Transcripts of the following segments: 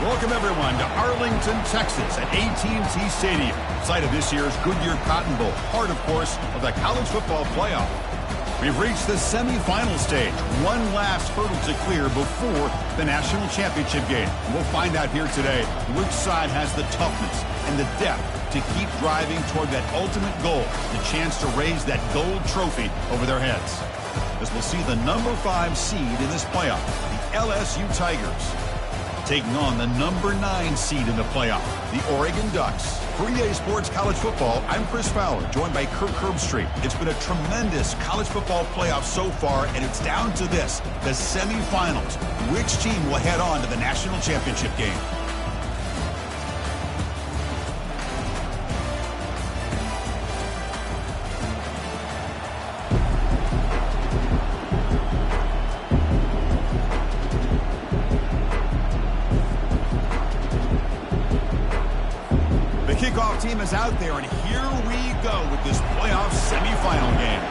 Welcome, everyone, to Arlington, Texas at AT&T Stadium, site of this year's Goodyear Cotton Bowl, part, of course, of the college football playoff. We've reached the semifinal stage, one last hurdle to clear before the national championship game. We'll find out here today which side has the toughness and the depth to keep driving toward that ultimate goal, the chance to raise that gold trophy over their heads. As we'll see the number 5 seed in this playoff, the LSU Tigers, taking on the number 9 seed in the playoff, the Oregon Ducks. For EA Sports College Football, I'm Chris Fowler, joined by Kirk Herbstreit. It's been a tremendous college football playoff so far, and it's down to this, the semifinals. Which team will head on to the national championship game? Kickoff team is out there, and here we go with this playoff semifinal game.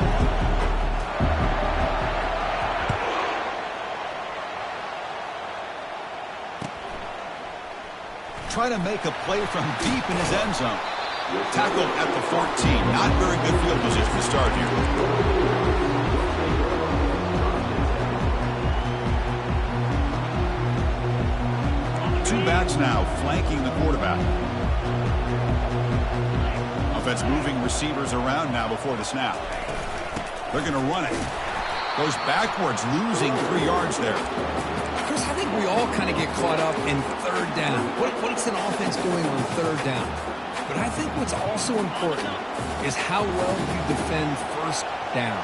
Trying to make a play from deep in his end zone. Tackled at the 14. Not very good field position to start here. Two backs now flanking the quarterback. Offense moving receivers around now before the snap. They're going to run it. Goes backwards, losing 3 yards there. Chris, I think we all kind of get caught up in third down. What's an offense doing on third down? But I think what's also important is how well you defend first down.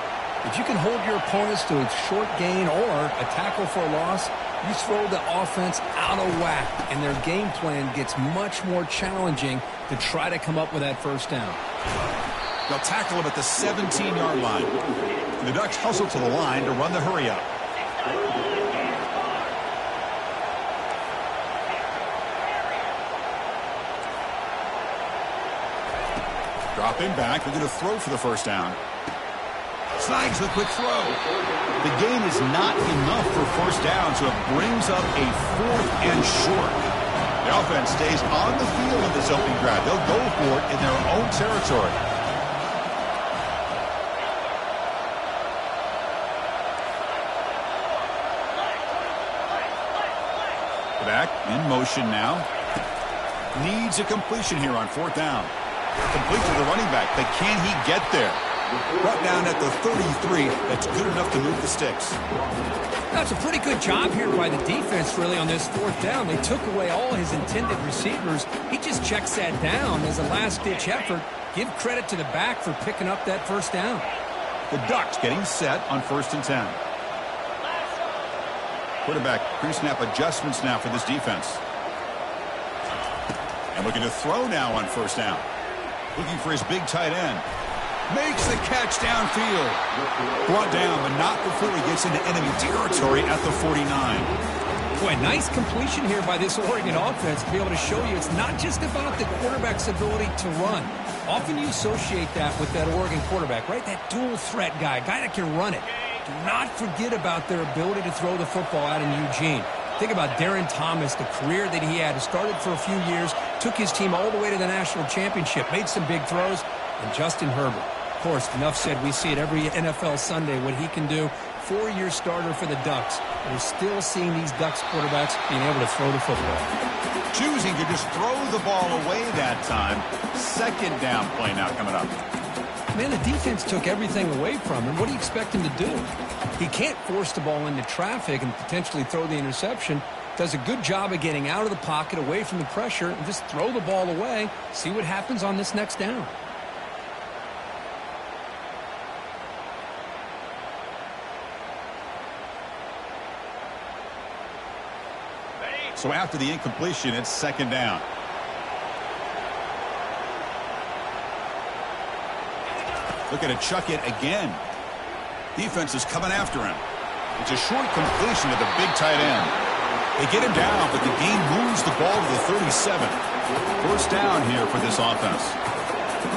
If you can hold your opponents to a short gain or a tackle for a loss, you throw the offense out of whack, and their game plan gets much more challenging to try to come up with that first down. They'll tackle him at the 17-yard line. The Ducks hustle to the line to run the hurry-up. Dropping back, they're going to throw for the first down. Snags the quick throw. The gain is not enough for first down, so it brings up a 4th and short. The offense stays on the field in this opening drive. They'll go for it in their own territory. Back in motion now. Needs a completion here on 4th down. Complete to the running back, but can he get there? Brought down at the 33. That's good enough to move the sticks. That's a pretty good job here by the defense, really, on this 4th down. They took away all his intended receivers. He just checks that down as a last-ditch effort. Give credit to the back for picking up that first down. The Ducks getting set on 1st and 10. Quarterback pre-snap adjustments now for this defense. And looking to throw now on 1st down. Looking for his big tight end. Makes the catch downfield. Brought down, but not before he gets into enemy territory at the 49. Boy, nice completion here by this Oregon offense to be able to show you it's not just about the quarterback's ability to run. Often you associate that with that Oregon quarterback, right? That dual threat guy, a guy that can run it. Do not forget about their ability to throw the football out in Eugene. Think about Darren Thomas, the career that he had. He started for a few years, took his team all the way to the national championship, made some big throws, and Justin Herbert. Of course, enough said, we see it every NFL Sunday what he can do. 4-year starter for the Ducks. We're still seeing these Ducks quarterbacks being able to throw the football. Choosing to just throw the ball away that time. 2nd down play now coming up. Man, the defense took everything away from him. What do you expect him to do? He can't force the ball into traffic and potentially throw the interception. Does a good job of getting out of the pocket, away from the pressure, and just throw the ball away. See what happens on this next down. So after the incompletion, it's 2nd down. Looking to chuck it again. Defense is coming after him. It's a short completion to the big tight end. They get him down, but the game moves the ball to the 37. First down here for this offense.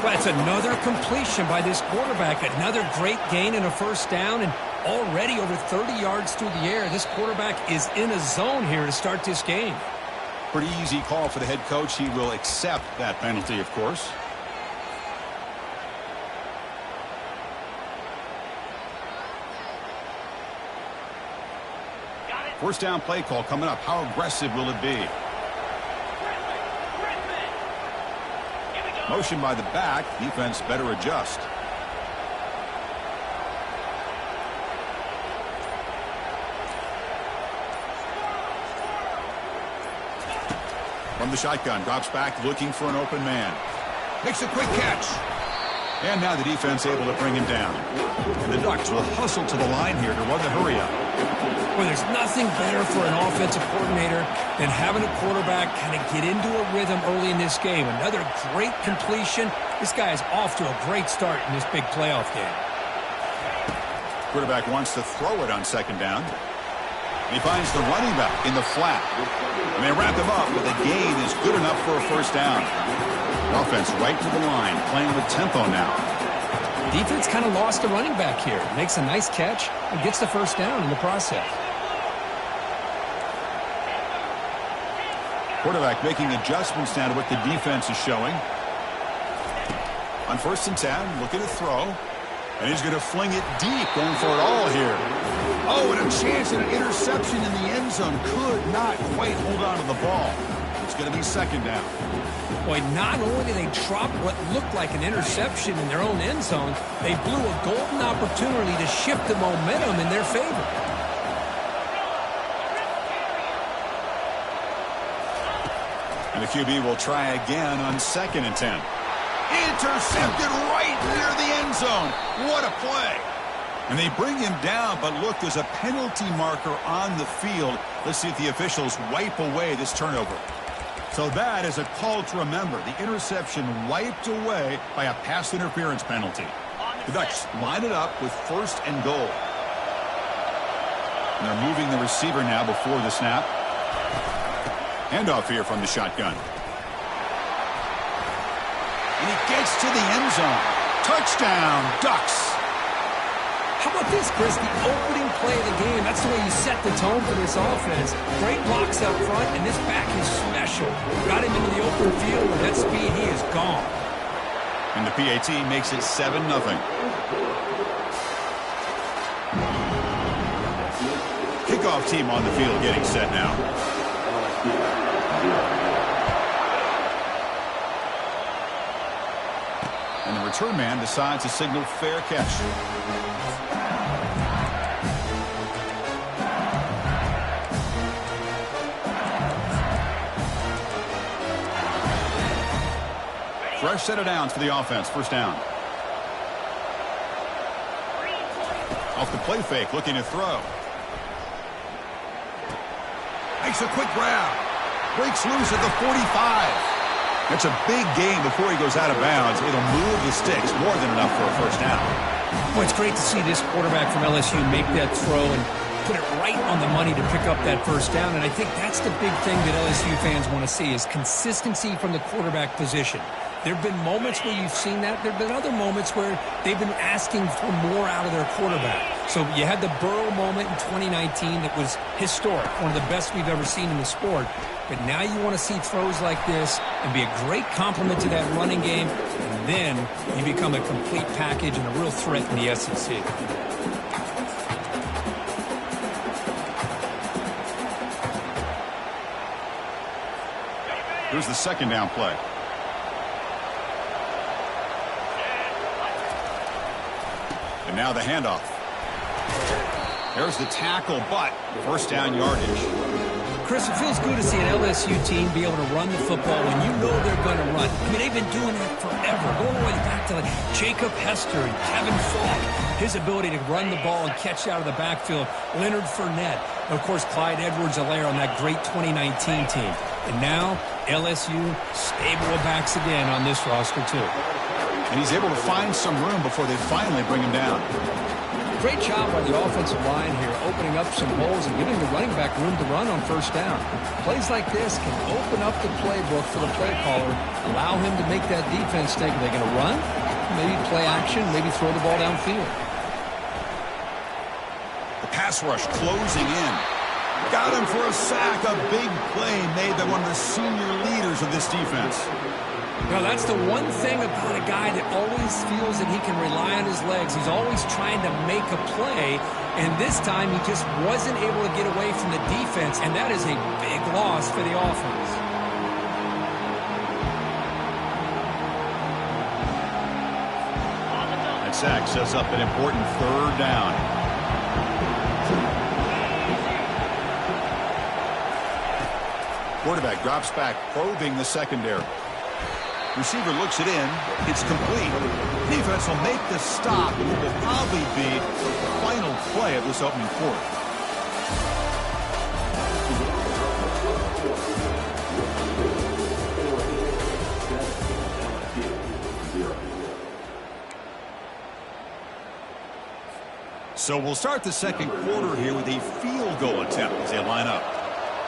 Well, that's another completion by this quarterback. Another great gain and a first down, and already over 30 yards through the air. This quarterback is in a zone here to start this game. Pretty easy call for the head coach. He will accept that penalty, of course. First down play call coming up. How aggressive will it be? Motion by the back. Defense better adjust. From the shotgun, drops back looking for an open man. Makes a quick catch. And now the defense able to bring him down. And the Ducks will hustle to the line here to run the hurry up. Well, there's nothing better for an offensive coordinator than having a quarterback kind of get into a rhythm early in this game. Another great completion. This guy is off to a great start in this big playoff game. Quarterback wants to throw it on second down. He finds the running back in the flat. And they wrap him up with a gain is good enough for a first down. Offense right to the line, playing with tempo now. Defense kind of lost the running back here. Makes a nice catch and gets the first down in the process. Quarterback making adjustments now to what the defense is showing. On 1st and 10, looking to throw. And he's going to fling it deep, going for it all here. Oh, and a chance at an interception in the end zone. Could not quite hold on to the ball. It's going to be second down. Boy, not only did they drop what looked like an interception in their own end zone, they blew a golden opportunity to shift the momentum in their favor. And the QB will try again on 2nd and 10. Intercepted right near the end zone. What a play. And they bring him down, but look, there's a penalty marker on the field. Let's see if the officials wipe away this turnover. So that is a call to remember. The interception wiped away by a pass interference penalty. The Ducks line it up with 1st and goal. And they're moving the receiver now before the snap. Handoff here from the shotgun. And he gets to the end zone. Touchdown, Ducks. How about this, Chris? The opening play of the game. That's the way you set the tone for this offense. Great blocks up front, and this back is special. Got him into the open field. With that speed, he is gone. And the PAT makes it 7-0. Kickoff team on the field getting set now. And the return man decides to signal fair catch. Fresh set of downs for the offense. First down. Off the play fake, looking to throw. Makes a quick grab. Breaks loose at the 45. That's a big gain before he goes out of bounds. It'll move the sticks, more than enough for a first down. Well, it's great to see this quarterback from LSU make that throw and put it right on the money to pick up that first down. And I think that's the big thing that LSU fans want to see is consistency from the quarterback position. There have been moments where you've seen that. There have been other moments where they've been asking for more out of their quarterback. So you had the Burrow moment in 2019 that was historic, one of the best we've ever seen in the sport. But now you want to see throws like this and be a great complement to that running game, and then you become a complete package and a real threat in the SEC. Here's the second down play. And now the handoff. There's the tackle, but first down yardage. Chris, it feels good to see an LSU team be able to run the football when you know they're going to run. I mean, they've been doing that forever, going all the way back to like Jacob Hester and Kevin Falk. His ability to run the ball and catch out of the backfield. Leonard Fournette. And, of course, Clyde Edwards-Helaire on that great 2019 team. And now LSU stable of backs again on this roster, too. And he's able to find some room before they finally bring him down. Great job by the offensive line here, opening up some holes and giving the running back room to run on first down. Plays like this can open up the playbook for the play caller, allow him to make that defense think, are they going to run? Maybe play action, maybe throw the ball downfield. The pass rush closing in. Got him for a sack. A big play made by one of the senior leaders of this defense. Well, that's the one thing about a guy that always feels that he can rely on his legs. He's always trying to make a play, and this time he just wasn't able to get away from the defense, and that is a big loss for the offense. That sack sets up an important third down. Quarterback drops back, probing the secondary. Receiver looks it in. It's complete. Defense will make the stop, and it will probably be the final play of this opening quarter. So we'll start the second quarter here with a field goal attempt as they line up.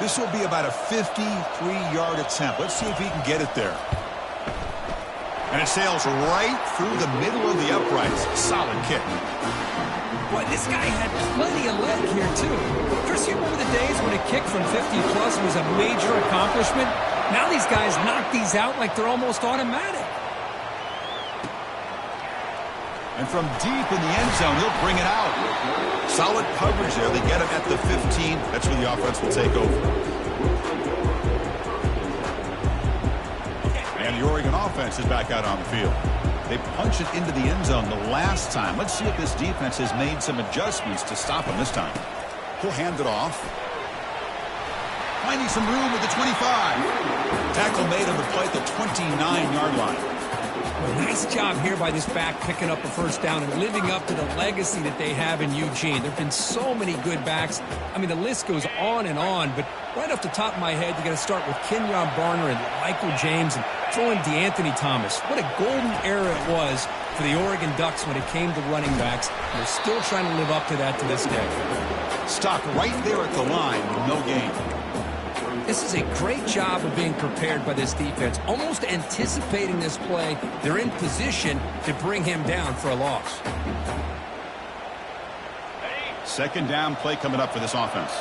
This will be about a 53-yard attempt. Let's see if he can get it there. And it sails right through the middle of the uprights. Solid kick. Boy, this guy had plenty of leg here, too. Chris, you remember the days when a kick from 50-plus was a major accomplishment? Now these guys knock these out like they're almost automatic. And from deep in the end zone, he'll bring it out. Solid coverage there. They get him at the 15. That's where the offense will take over. And the Oregon offense is back out on the field. They punch it into the end zone the last time. Let's see if this defense has made some adjustments to stop him this time. He'll hand it off. Finding some room at the 25. Tackle made on the play at the 29-yard line. Nice job here by this back picking up a first down and living up to the legacy that they have in Eugene. There have been so many good backs. I mean, the list goes on and on, but right off the top of my head, you got to start with Kenyon Barner and Michael James and throw in DeAnthony Thomas. What a golden era it was for the Oregon Ducks when it came to running backs. They're still trying to live up to that to this day. Stop right there at the line with no gain. This is a great job of being prepared by this defense, almost anticipating this play. They're in position to bring him down for a loss. Second down play coming up for this offense.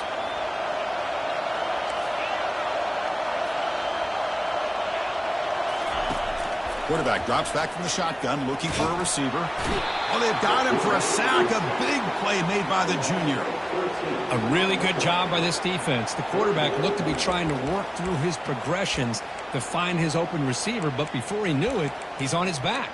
Quarterback drops back from the shotgun, looking for a receiver. Oh, they've got him for a sack. A big play made by the junior. A really good job by this defense. The quarterback looked to be trying to work through his progressions to find his open receiver, but before he knew it, he's on his back.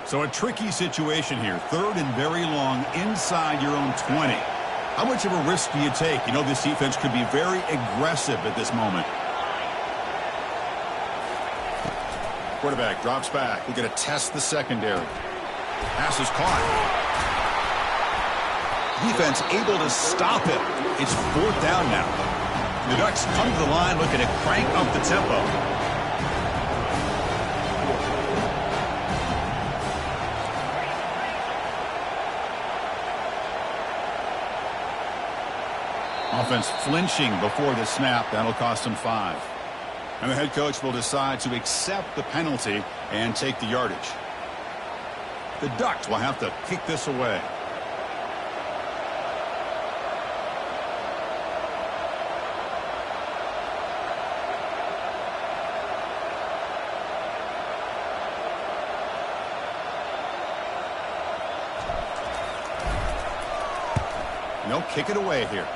So a tricky situation here. Third and very long inside your own 20. How much of a risk do you take? You know this defense could be very aggressive at this moment. Quarterback drops back. We're going to test the secondary. Pass is caught. Defense able to stop it. It's fourth down now. The Ducks come to the line looking to crank up the tempo. Offense flinching before the snap. That'll cost him 5. And the head coach will decide to accept the penalty and take the yardage. The Ducks will have to kick this away. And they'll kick it away here.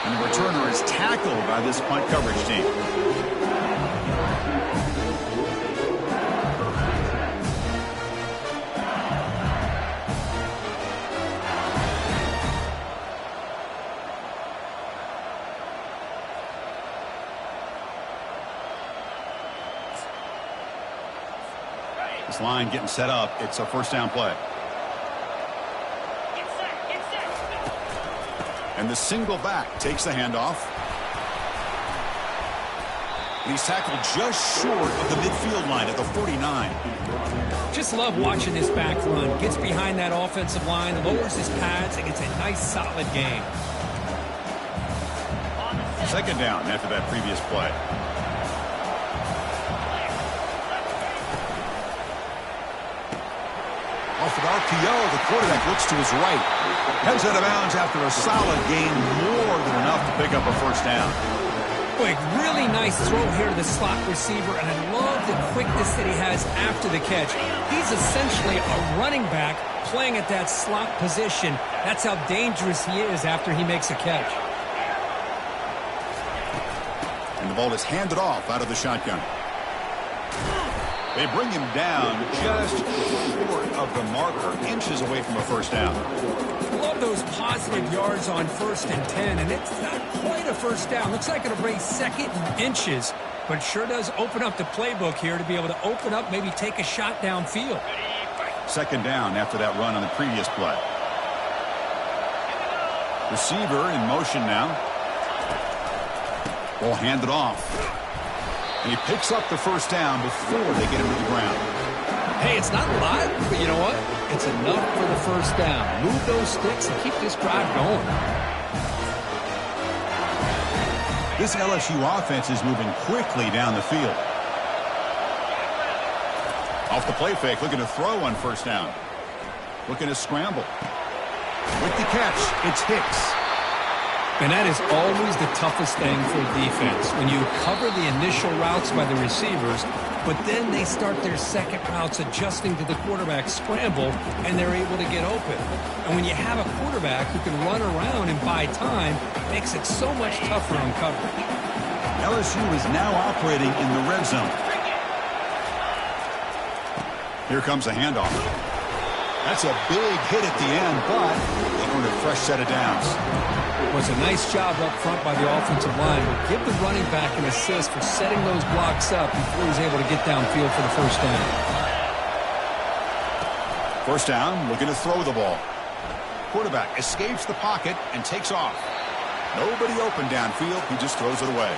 And the returner is tackled by this punt coverage team. This line getting set up. It's a first down play. And the single back takes the handoff. And he's tackled just short of the midfield line at the 49. Just love watching this back run. Gets behind that offensive line, lowers his pads, and gets a nice solid gain. Second down after that previous play. Off an RPO, the quarterback looks to his right. Heads out of bounds after a solid gain, more than enough to pick up a first down. Quick, really nice throw here to the slot receiver, and I love the quickness that he has after the catch. He's essentially a running back playing at that slot position. That's how dangerous he is after he makes a catch. And the ball is handed off out of the shotgun. They bring him down just short of the marker, inches away from a first down. Love those positive yards on 1st and 10, and it's not quite a first down. Looks like it'll bring 2nd and inches, but sure does open up the playbook here to be able to open up, maybe take a shot downfield. Second down after that run on the previous play. Receiver in motion now. Ball handed off. And he picks up the first down before they get him to the ground. Hey, it's not a lot, but you know what? It's enough for the first down. Move those sticks and keep this drive going. This LSU offense is moving quickly down the field. Off the play fake, looking to throw on first down. Looking to scramble. With the catch, it's Hicks. And that is always the toughest thing for defense. When you cover the initial routes by the receivers, but then they start their second routes adjusting to the quarterback scramble, and they're able to get open. And when you have a quarterback who can run around and buy time, it makes it so much tougher on coverage. LSU is now operating in the red zone. Here comes a handoff. That's a big hit at the end, but they earned a fresh set of downs. It was a nice job up front by the offensive line. But give the running back an assist for setting those blocks up before he's able to get downfield for the first down. First down, looking to throw the ball. Quarterback escapes the pocket and takes off. Nobody open downfield. He just throws it away.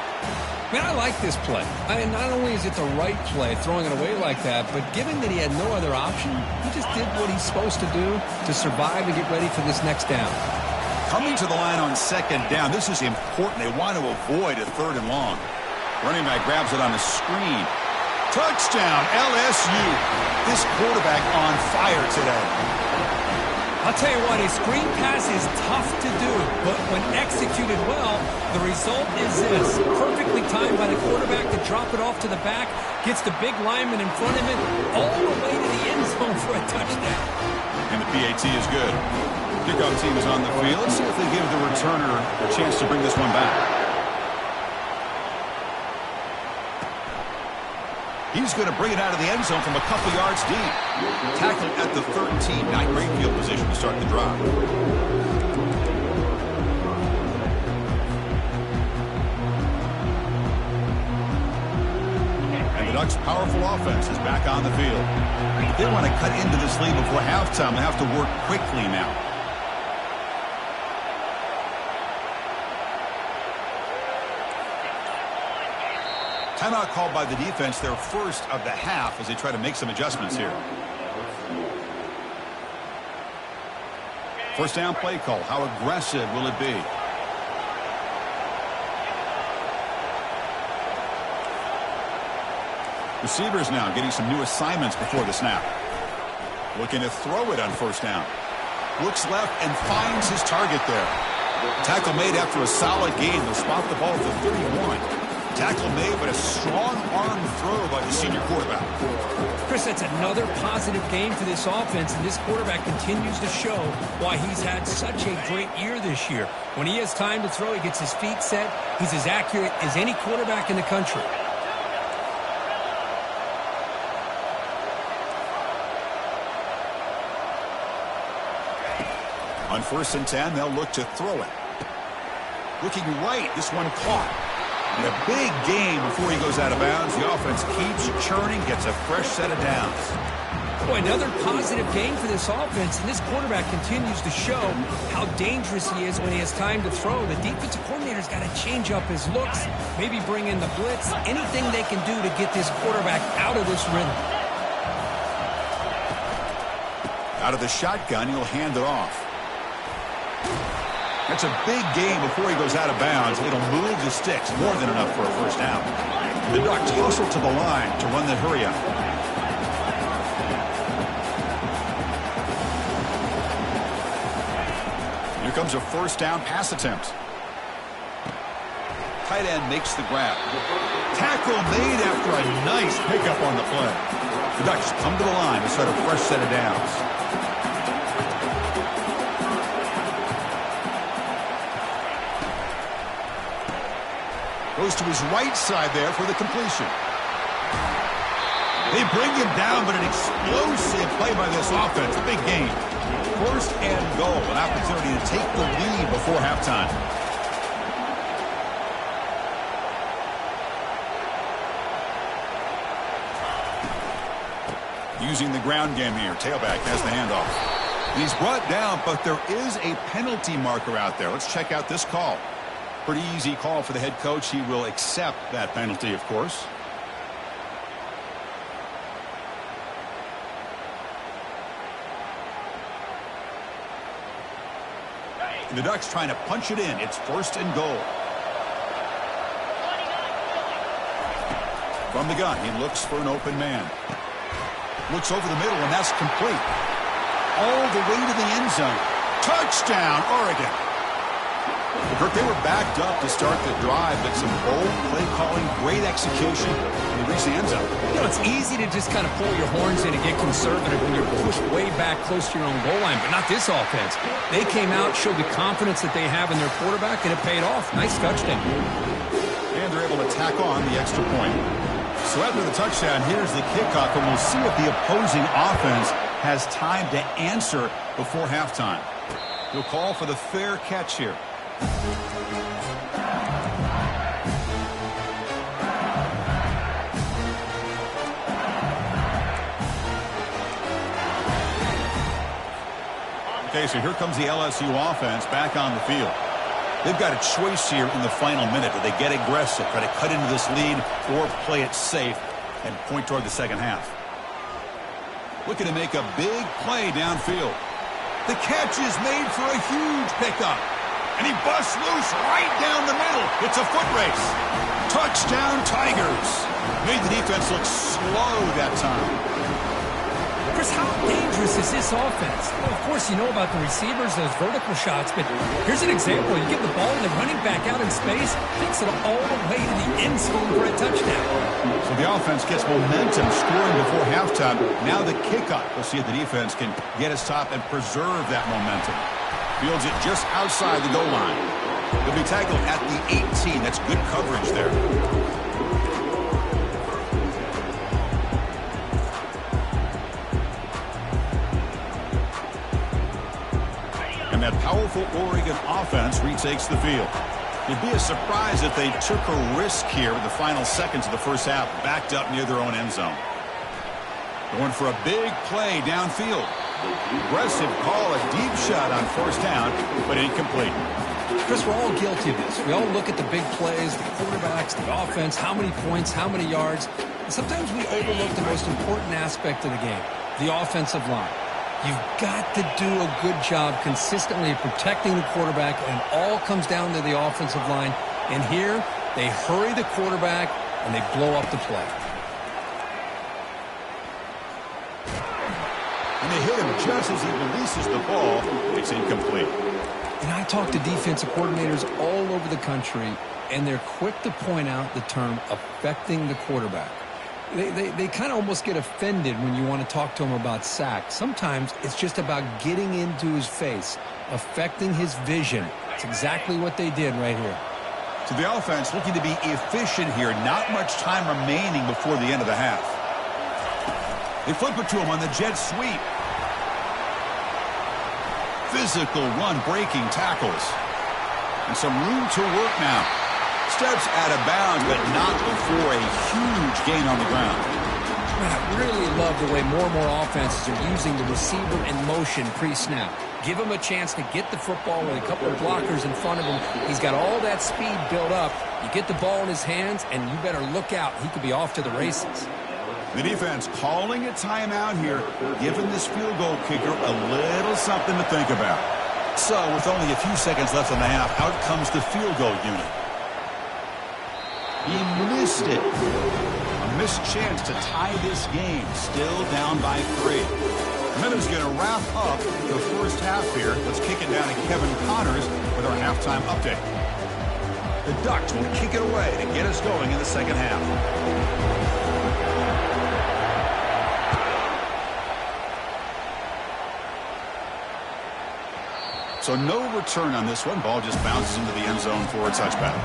Man, I like this play. I mean, not only is it the right play, throwing it away like that, but given that he had no other option, he just did what he's supposed to do to survive and get ready for this next down. Coming to the line on second down, this is important. They want to avoid a 3rd and long. Running back grabs it on the screen. Touchdown, LSU. This quarterback on fire today. I'll tell you what, a screen pass is tough to do, but when executed well, the result is this. Perfectly timed by the quarterback to drop it off to the back, gets the big lineman in front of him, all the way to the end zone for a touchdown. And the PAT is good. Kickoff team is on the field. Let's see if they give the returner a chance to bring this one back. He's going to bring it out of the end zone from a couple yards deep. Tackled at the 13. Not great field position to start the drive. And the Ducks' powerful offense is back on the field. If they want to cut into this lead before halftime, they have to work quickly now. Timeout called by the defense, their first of the half, as they try to make some adjustments here. First down play call. How aggressive will it be? Receivers now getting some new assignments before the snap. Looking to throw it on first down. Looks left and finds his target there. Tackle made after a solid gain. They'll spot the ball at the 31. Tackle made, but a strong arm throw by the senior quarterback. Chris, that's another positive game for this offense, and this quarterback continues to show why he's had such a great year this year. When he has time to throw, he gets his feet set. He's as accurate as any quarterback in the country. On 1st and 10, they'll look to throw it. Looking right, this one caught. And a big game before he goes out of bounds. The offense keeps churning, gets a fresh set of downs. Boy, another positive game for this offense, and this quarterback continues to show how dangerous he is when he has time to throw. The defensive coordinator's got to change up his looks, maybe bring in the blitz, anything they can do to get this quarterback out of this rhythm. Out of the shotgun, he'll hand it off. That's a big gain before he goes out of bounds. It'll move the sticks, more than enough for a first down. The Ducks hustle to the line to run the hurry up. Here comes a first down pass attempt. Tight end makes the grab. Tackle made after a nice pickup on the play. The Ducks come to the line to start a fresh set of downs. Goes to his right side there for the completion. They bring him down, but an explosive play by this offense. A big gain. First and goal, an opportunity to take the lead before halftime. Using the ground game here. Tailback has the handoff. He's brought down, but there is a penalty marker out there. Let's check out this call. Pretty easy call for the head coach. He will accept that penalty, of course. And the Ducks trying to punch it in. It's first and goal. From the gun, he looks for an open man. Looks over the middle, and that's complete. All the way to the end zone. Touchdown, Oregon. Kirk, they were backed up to start the drive, but some bold play calling, great execution, and they reached the end zone. You know, it's easy to just kind of pull your horns in and get conservative when you're pushed way back close to your own goal line, but not this offense. They came out, showed the confidence that they have in their quarterback, and it paid off. Nice touchdown. And they're able to tack on the extra point. So after the touchdown, here's the kickoff, and we'll see if the opposing offense has time to answer before halftime. He'll call for the fair catch here. Okay, so here comes the LSU offense back on the field. They've got a choice here in the final minute. Do they get aggressive, try to cut into this lead, or play it safe and point toward the second half? Looking to make a big play downfield. The catch is made for a huge pickup. And he busts loose right down the middle. It's a foot race. Touchdown, Tigers. Made the defense look slow that time. Chris, how dangerous is this offense? Well, of course, you know about the receivers, those vertical shots, but here's an example. You give the ball and the running back out in space, takes it all the way to the end zone for a touchdown. So the offense gets momentum scoring before halftime. Now the kickoff. We'll see if the defense can get his top and preserve that momentum. Fields it just outside the goal line. He'll be tackled at the 18. That's good coverage there. And that powerful Oregon offense retakes the field. It'd be a surprise if they took a risk here in the final seconds of the first half, backed up near their own end zone. Going for a big play downfield. Aggressive call, a deep shot on first down, but incomplete. Chris, we're all guilty of this. We all look at the big plays, the quarterbacks, the offense, how many points, how many yards. And sometimes we overlook the most important aspect of the game, the offensive line. You've got to do a good job consistently protecting the quarterback, and it all comes down to the offensive line. And here, they hurry the quarterback, and they blow up the play. And they hit him just as he releases the ball. It's incomplete. And I talk to defensive coordinators all over the country, and they're quick to point out the term affecting the quarterback. They kind of almost get offended when you want to talk to them about sacks. Sometimes it's just about getting into his face, affecting his vision. It's exactly what they did right here. So the offense looking to be efficient here. Not much time remaining before the end of the half. They flip it to him on the jet sweep. Physical run-breaking tackles. And some room to work now. Steps out of bounds, but not before a huge gain on the ground. I really love the way more and more offenses are using the receiver in motion pre-snap. Give him a chance to get the football with a couple of blockers in front of him. He's got all that speed built up. You get the ball in his hands, and you better look out. He could be off to the races. The defense calling a timeout here, giving this field goal kicker a little something to think about. So with only a few seconds left in the half, out comes the field goal unit. He missed it. A missed chance to tie this game. Still down by 3. Minutes going to wrap up the first half here. Let's kick it down to Kevin Connors with our halftime update. The Ducks will kick it away to get us going in the second half. So no return on this one. Ball just bounces into the end zone for a touchback.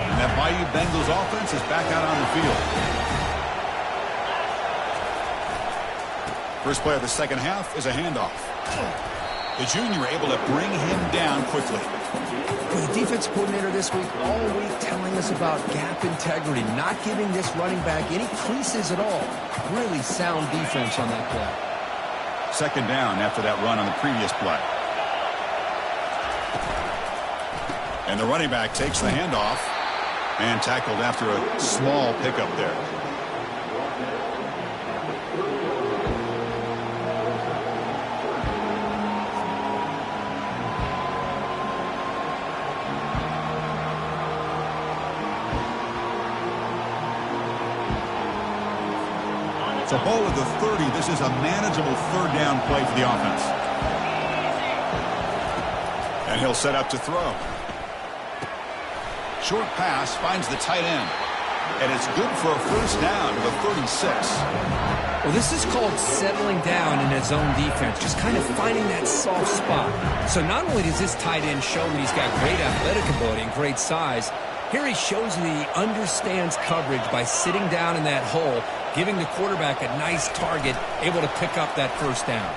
And that Bayou Bengals offense is back out on the field. First play of the second half is a handoff. The junior able to bring him down quickly. Well, the defense coordinator this week all week telling us about gap integrity, not giving this running back any creases at all. Really sound defense on that play. Second down after that run on the previous play. And the running back takes the handoff and tackled after a small pickup there. It's a ball at the 30. This is a manageable third down play for the offense. And he'll set up to throw. Short pass finds the tight end. And it's good for a first down to the 36. Well, this is called settling down in his own defense, just kind of finding that soft spot. So not only does this tight end show that he's got great athletic ability and great size, here he shows that he understands coverage by sitting down in that hole, giving the quarterback a nice target, able to pick up that first down.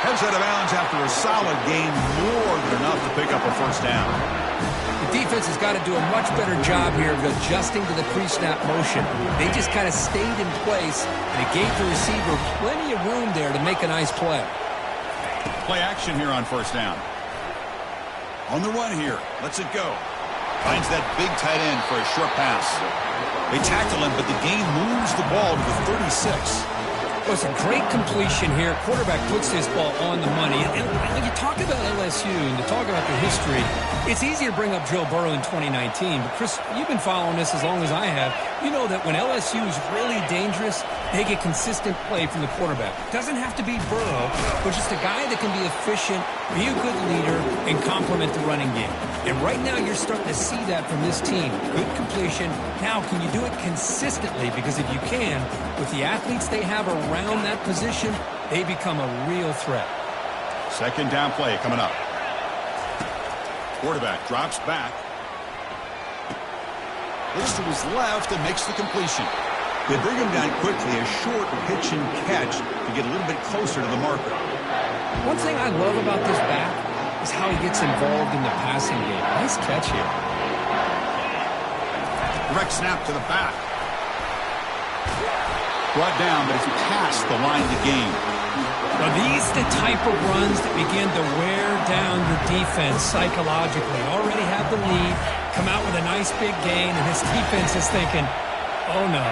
Heads out of bounds after a solid gain, more than enough to pick up a first down. The defense has got to do a much better job here of adjusting to the pre-snap motion. They just kind of stayed in place, and it gave the receiver plenty of room there to make a nice play. Play action here on first down. On the run here. Lets it go. Finds that big tight end for a short pass. They tackle him, but the gain moves the ball to the 36. Well, it's a great completion here. Quarterback puts this ball on the money. And when you talk about LSU and you talk about the history, it's easy to bring up Joe Burrow in 2019. But, Chris, you've been following this as long as I have. You know that when LSU is really dangerous, they get consistent play from the quarterback. It doesn't have to be Burrow, but just a guy that can be efficient, be a good leader, and complement the running game. And right now you're starting to see that from this team. Good completion. Now, can you do it consistently? Because if you can, with the athletes they have around that position, they become a real threat. Second down play coming up. Quarterback drops back. Looks to his left and makes the completion. They bring him down quickly, a short pitch and catch to get a little bit closer to the marker. One thing I love about this back is how he gets involved in the passing game. Nice catch here. Direct snap to the back. Brought down, but it's past the line to gain. Now, these are the type of runs that begin to wear down your defense psychologically. Already have the lead, come out with a nice big gain, and this defense is thinking, oh no,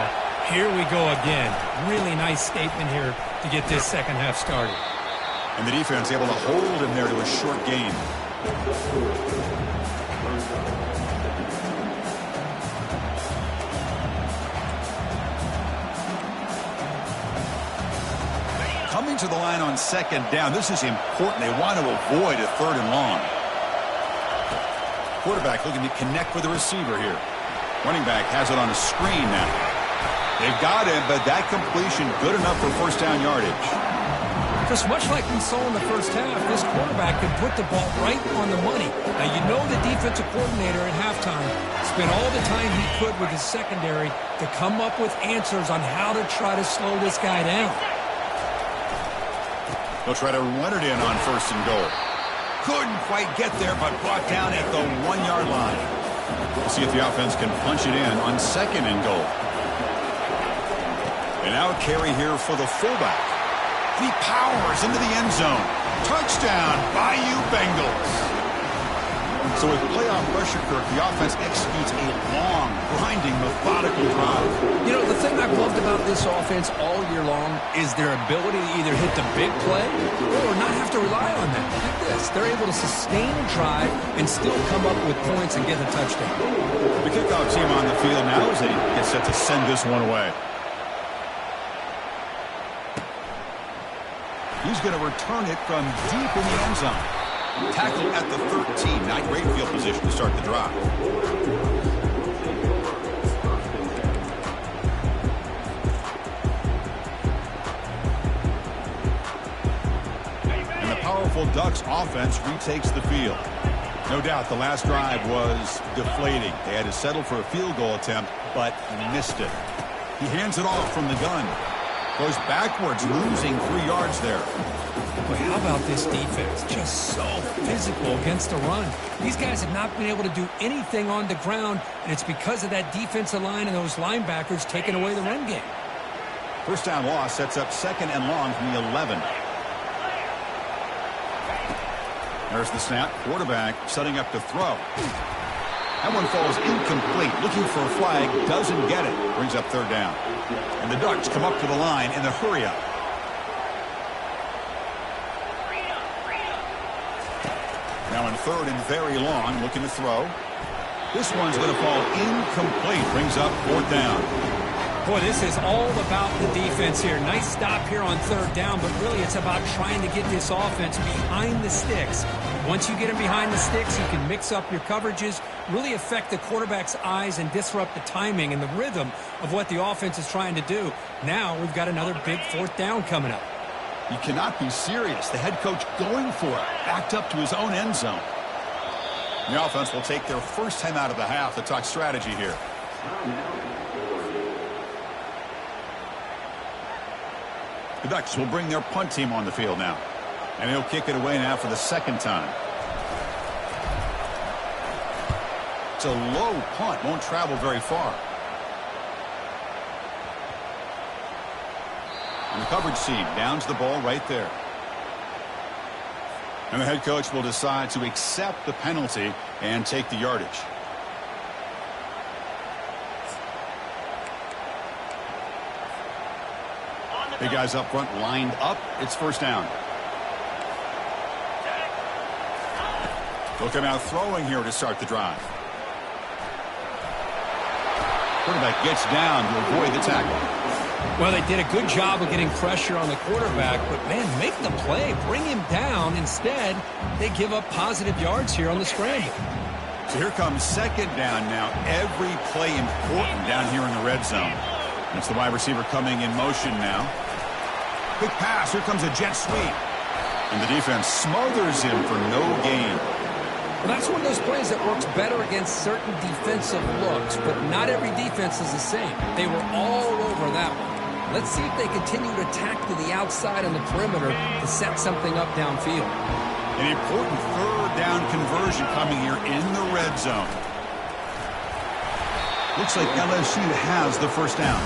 here we go again. Really nice statement here to get this second half started. And the defense able to hold him there to a short gain. Coming to the line on second down. This is important. They want to avoid a third and long. Quarterback looking to connect with the receiver here. Running back has it on a screen now. They've got him, but that completion good enough for first down yardage. Just much like we saw in the first half, this quarterback could put the ball right on the money. Now, you know the defensive coordinator at halftime spent all the time he could with his secondary to come up with answers on how to try to slow this guy down. They'll try to run it in on first and goal. Couldn't quite get there, but brought down at the 1-yard line. We'll see if the offense can punch it in on second and goal. And now a carry here for the fullback. He powers into the end zone. Touchdown, Bayou Bengals. So with playoff pressure, Kirk, the offense executes a long, grinding, methodical drive. You know, the thing I've loved about this offense all year long is their ability to either hit the big play or not have to rely on that. Look at this. They're able to sustain a drive and still come up with points and get a touchdown. The kickoff team on the field now as they get set to send this one away. He's going to return it from deep in the end zone. Tackle at the 13. Not great field position to start the drive. And the powerful Ducks offense retakes the field. No doubt the last drive was deflating. They had to settle for a field goal attempt, but missed it. He hands it off from the gun. Goes backwards, losing 3 yards there. Boy, how about this defense? Just so physical against the run. These guys have not been able to do anything on the ground, and it's because of that defensive line and those linebackers taking away the run game. First down loss sets up 2nd and long from the 11. There's the snap. Quarterback setting up to throw. That one falls incomplete. Looking for a flag. Doesn't get it. Brings up 3rd down. And the Ducks come up to the line in the hurry-up. Now in 3rd and very long. Looking to throw. This one's going to fall incomplete. Brings up 4th down. Boy, this is all about the defense here. Nice stop here on 3rd down, but really it's about trying to get this offense behind the sticks. Once you get them behind the sticks, you can mix up your coverages, really affect the quarterback's eyes and disrupt the timing and the rhythm of what the offense is trying to do. Now we've got another big 4th down coming up. You cannot be serious. The head coach going for it. Backed up to his own end zone. The offense will take their first time out of the half to talk strategy here. The Ducks will bring their punt team on the field now. And he'll kick it away now for the 2nd time. It's a low punt. Won't travel very far. And the coverage team downs the ball right there. And the head coach will decide to accept the penalty and take the yardage. Big guys up front lined up. It's 1st down. They'll come out throwing here to start the drive. Quarterback gets down to avoid the tackle. Well, they did a good job of getting pressure on the quarterback, but, man, make the play. Bring him down. Instead, they give up positive yards here on the scramble. So here comes 2nd down now. Every play important down here in the red zone. It's the wide receiver coming in motion now. Quick pass. Here comes a jet sweep. And the defense smothers him for no gain. Well, that's one of those plays that works better against certain defensive looks, but not every defense is the same. They were all over that one. Let's see if they continue to attack to the outside on the perimeter to set something up downfield. An important 3rd down conversion coming here in the red zone. Looks like LSU has the 1st down.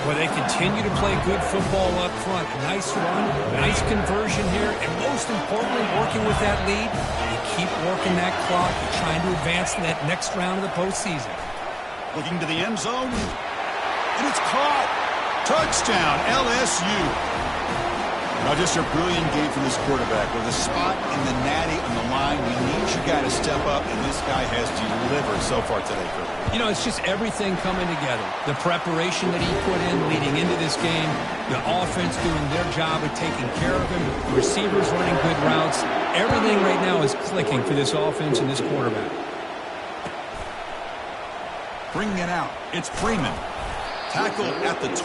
Well, they continue to play good football up front. Nice run, nice conversion here, and most importantly, working with that lead, you keep working that clock. You're trying to advance in that next round of the postseason. Looking to the end zone, and it's caught. Touchdown, LSU. Now, just a brilliant game from this quarterback. With a spot in the natty on the line, we need your guy to step up, and this guy has delivered so far today, Kirk. You know, it's just everything coming together. The preparation that he put in leading into this game, the offense doing their job of taking care of him, the receivers running good routes. Everything right now is clicking for this offense and this quarterback. Bringing it out, it's Freeman. Tackled at the 12. The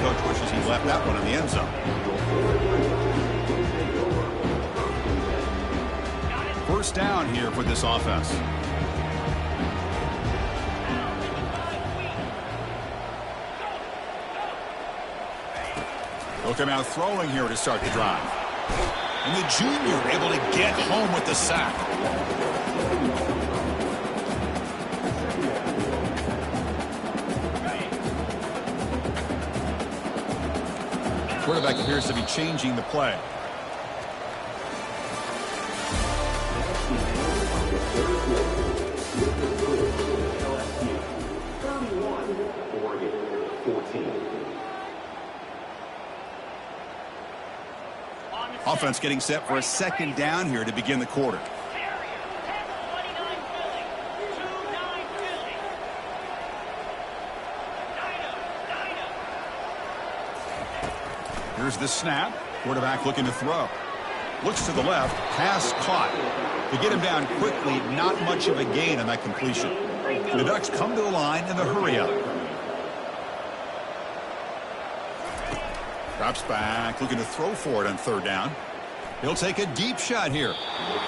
coach wishes he left that one in the end zone. First down here for this offense. They'll come out throwing here to start the drive. And the junior able to get home with the sack. Quarterback appears to be changing the play. Offense getting set for a second down here to begin the quarter. Here's the snap. Quarterback looking to throw. Looks to the left. Pass caught. To get him down quickly, not much of a gain on that completion. The Ducks come to the line in the hurry-up. Drops back, looking to throw for it on third down. He'll take a deep shot here.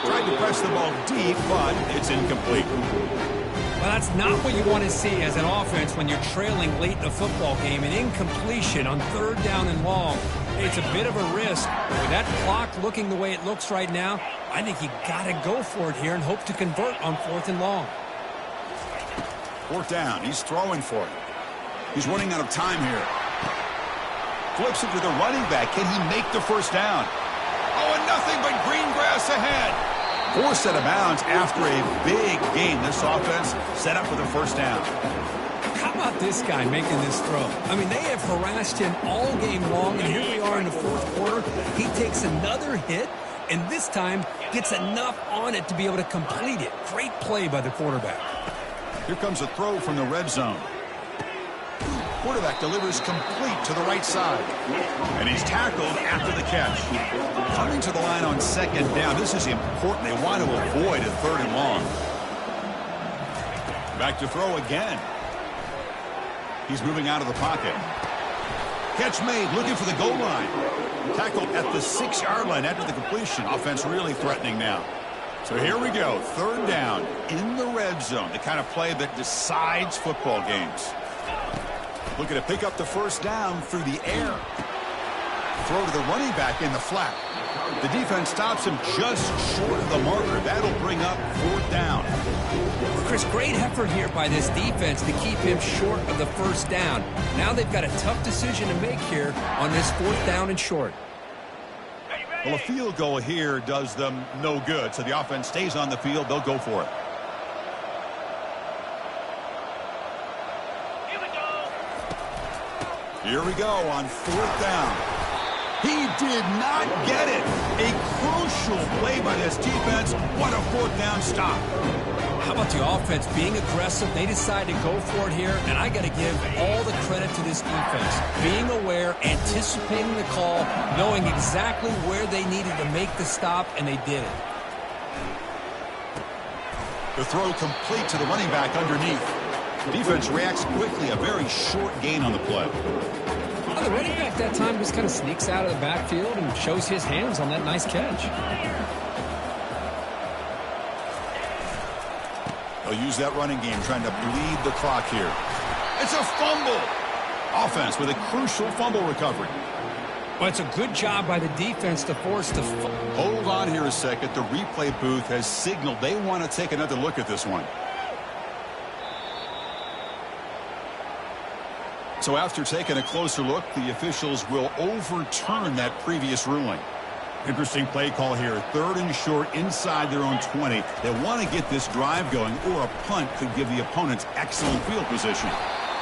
Tried to press the ball deep, but it's incomplete. Well, that's not what you want to see as an offense when you're trailing late in the football game. An incompletion on third down and long. It's a bit of a risk. With that clock looking the way it looks right now, I think you got to go for it here and hope to convert on fourth and long. Fourth down. He's throwing for it. He's running out of time here. Flips it to the running back. Can he make the first down? Oh, and nothing but green grass ahead. Forced out of bounds after a big gain. This offense set up for the first down. How about this guy making this throw? I mean, they have harassed him all game long, and here we are in the fourth quarter. He takes another hit, and this time gets enough on it to be able to complete it. Great play by the quarterback. Here comes a throw from the red zone. Quarterback delivers complete to the right side. And he's tackled after the catch. Coming to the line on second down. This is important. They want to avoid a third and long. Back to throw again. He's moving out of the pocket. Catch made, looking for the goal line. Tackled at the 6-yard line after the completion. Offense really threatening now. So here we go. Third down in the red zone. The kind of play that decides football games. Looking to pick up the first down through the air. Throw to the running back in the flat. The defense stops him just short of the marker. That'll bring up fourth down. Chris, great effort here by this defense to keep him short of the first down. Now they've got a tough decision to make here on this fourth down and short. Well, a field goal here does them no good. So the offense stays on the field. They'll go for it. Here we go on fourth down. He did not get it. A crucial play by this defense. What a fourth down stop. How about the offense being aggressive? They decide to go for it here, and I got to give all the credit to this defense. Being aware, anticipating the call, knowing exactly where they needed to make the stop, and they did it. The throw complete to the running back underneath. Defense reacts quickly. A very short gain on the play. Well, the running back that time just kind of sneaks out of the backfield and shows his hands on that nice catch. They'll use that running game trying to bleed the clock here. It's a fumble. Offense with a crucial fumble recovery. Well, it's a good job by the defense to force the... Hold on here a second. The replay booth has signaled they want to take another look at this one. So after taking a closer look, the officials will overturn that previous ruling. Interesting play call here. Third and short inside their own 20. They want to get this drive going, or a punt could give the opponents excellent field position.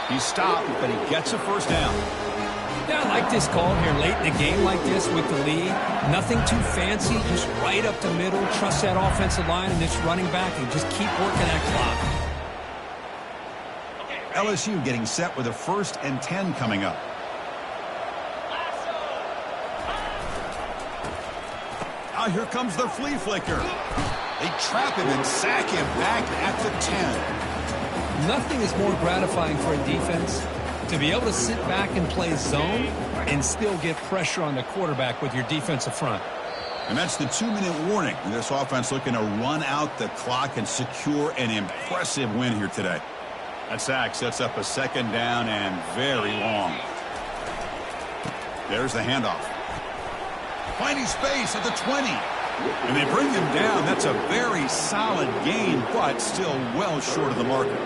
He's stopped, but he gets a first down. Yeah, I like this call here late in the game like this with the lead. Nothing too fancy, just right up the middle. Trust that offensive line and this running back and just keep working that clock. LSU getting set with a 1st and 10 coming up. Now here comes the flea flicker. They trap him and sack him back at the 10. Nothing is more gratifying for a defense to be able to sit back and play zone and still get pressure on the quarterback with your defensive front. And that's the 2-minute warning. And this offense looking to run out the clock and secure an impressive win here today. That sack sets up a second down and very long. There's the handoff. Finding space at the 20. And they bring him down. That's a very solid gain, but still well short of the marker.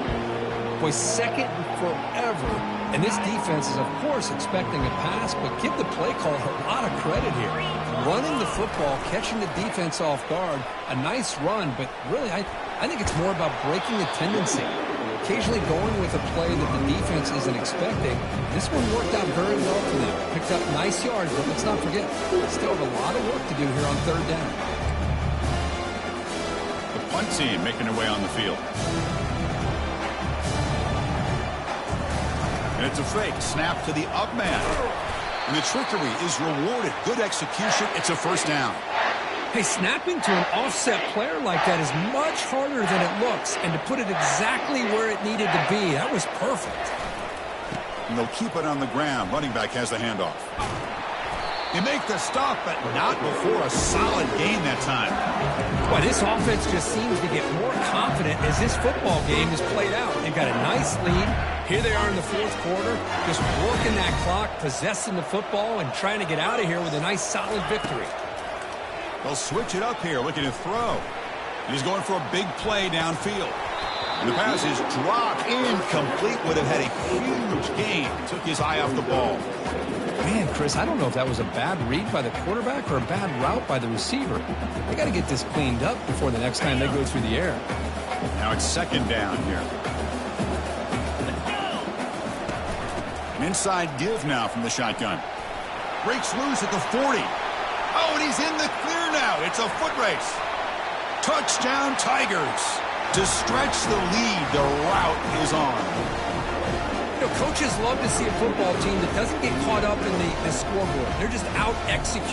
Boy, second and forever. And this defense is, of course, expecting a pass, but give the play call a lot of credit here. Running the football, catching the defense off guard, a nice run, but really I think it's more about breaking the tendency. occasionally going with a play that the defense isn't expecting. This one worked out very well for them. Picked up nice yards, but let's not forget, still have a lot of work to do here on third down. The punt team making their way on the field. And it's a fake. Snap to the up man. And the trickery is rewarded. Good execution. It's a first down. Hey, snapping to an offset player like that is much harder than it looks. And to put it exactly where it needed to be, that was perfect. And they'll keep it on the ground. Running back has the handoff. They make the stop, but not before a solid gain that time. Boy, this offense just seems to get more confident as this football game is played out. They've got a nice lead. Here they are in the fourth quarter, just working that clock, possessing the football, and trying to get out of here with a nice, solid victory. They'll switch it up here, looking to throw. He's going for a big play downfield. And the pass is dropped, incomplete. Would have had a huge gain. Took his eye off the ball. Man, Chris, I don't know if that was a bad read by the quarterback or a bad route by the receiver. They got to get this cleaned up before the next time they go through the air. Now it's second down here. An inside give now from the shotgun. Breaks loose at the 40. Oh, and he's in the clear now. It's a foot race. Touchdown, Tigers. To stretch the lead, the route is on. You know, coaches love to see a football team that doesn't get caught up in the scoreboard. They're just out executing.